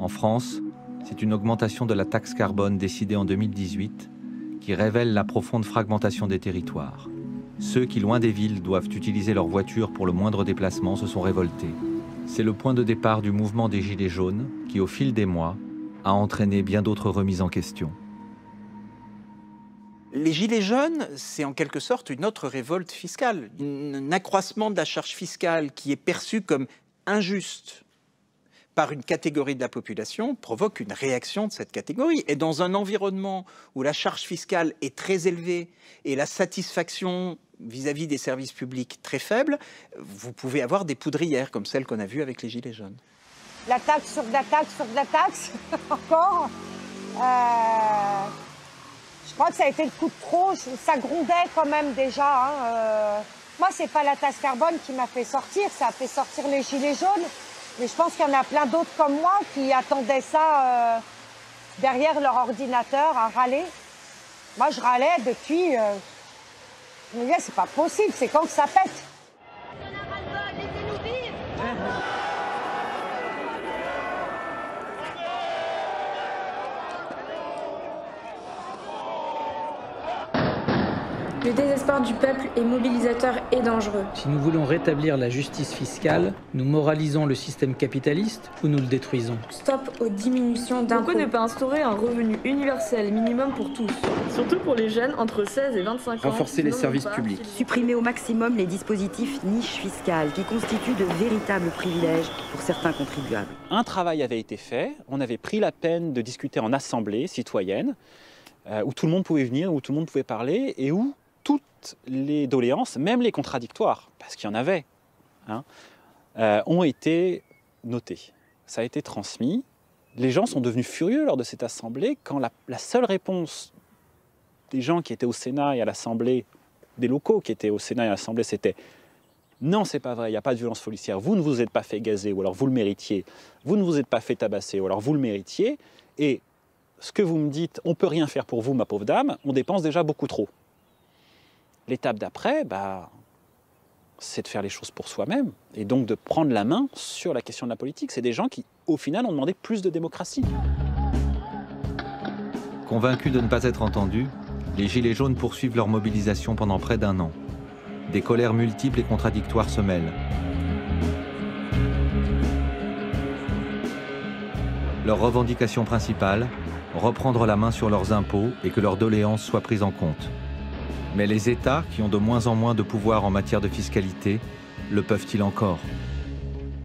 En France, c'est une augmentation de la taxe carbone décidée en 2018 qui révèle la profonde fragmentation des territoires. Ceux qui, loin des villes, doivent utiliser leur voiture pour le moindre déplacement se sont révoltés. C'est le point de départ du mouvement des Gilets jaunes qui, au fil des mois, a entraîné bien d'autres remises en question. Les Gilets jaunes, c'est en quelque sorte une autre révolte fiscale, un accroissement de la charge fiscale qui est perçue comme injuste par une catégorie de la population provoque une réaction de cette catégorie. Et dans un environnement où la charge fiscale est très élevée et la satisfaction vis-à-vis des services publics très faible, vous pouvez avoir des poudrières comme celles qu'on a vues avec les Gilets jaunes. La taxe sur de la taxe sur de la taxe, encore. Je crois que ça a été le coup de trop. Ça grondait quand même déjà. Hein. Moi, c'est pas la taxe carbone qui m'a fait sortir. Ça a fait sortir les Gilets jaunes. Mais je pense qu'il y en a plein d'autres comme moi qui attendaient ça derrière leur ordinateur à râler. Moi, je râlais depuis... je me disais, c'est pas possible, c'est quand que ça pète. Le désespoir du peuple est mobilisateur et dangereux. Si nous voulons rétablir la justice fiscale, nous moralisons le système capitaliste ou nous le détruisons. Stop aux diminutions d'impôts. Pourquoi ne pas instaurer un revenu universel minimum pour tous? Surtout pour les jeunes entre 16 et 25 ans. Renforcer les services publics. Supprimer au maximum les dispositifs niches fiscales qui constituent de véritables privilèges pour certains contribuables. Un travail avait été fait, on avait pris la peine de discuter en assemblée citoyenne, où tout le monde pouvait venir, où tout le monde pouvait parler, et où toutes les doléances, même les contradictoires, parce qu'il y en avait, hein, ont été notées. Ça a été transmis. Les gens sont devenus furieux lors de cette assemblée quand la seule réponse des gens qui étaient au Sénat et à l'Assemblée, des locaux qui étaient au Sénat et à l'Assemblée, c'était « Non, c'est pas vrai, il n'y a pas de violence policière, vous ne vous êtes pas fait gazer, ou alors vous le méritiez, vous ne vous êtes pas fait tabasser, ou alors vous le méritiez, et ce que vous me dites, on ne peut rien faire pour vous, ma pauvre dame, on dépense déjà beaucoup trop. » L'étape d'après, c'est de faire les choses pour soi-même et donc de prendre la main sur la question de la politique. C'est des gens qui, au final, ont demandé plus de démocratie. Convaincus de ne pas être entendus, les Gilets jaunes poursuivent leur mobilisation pendant près d'un an. Des colères multiples et contradictoires se mêlent. Leur revendication principale, reprendre la main sur leurs impôts et que leurs doléances soient prises en compte. Mais les États, qui ont de moins en moins de pouvoir en matière de fiscalité, le peuvent-ils encore ?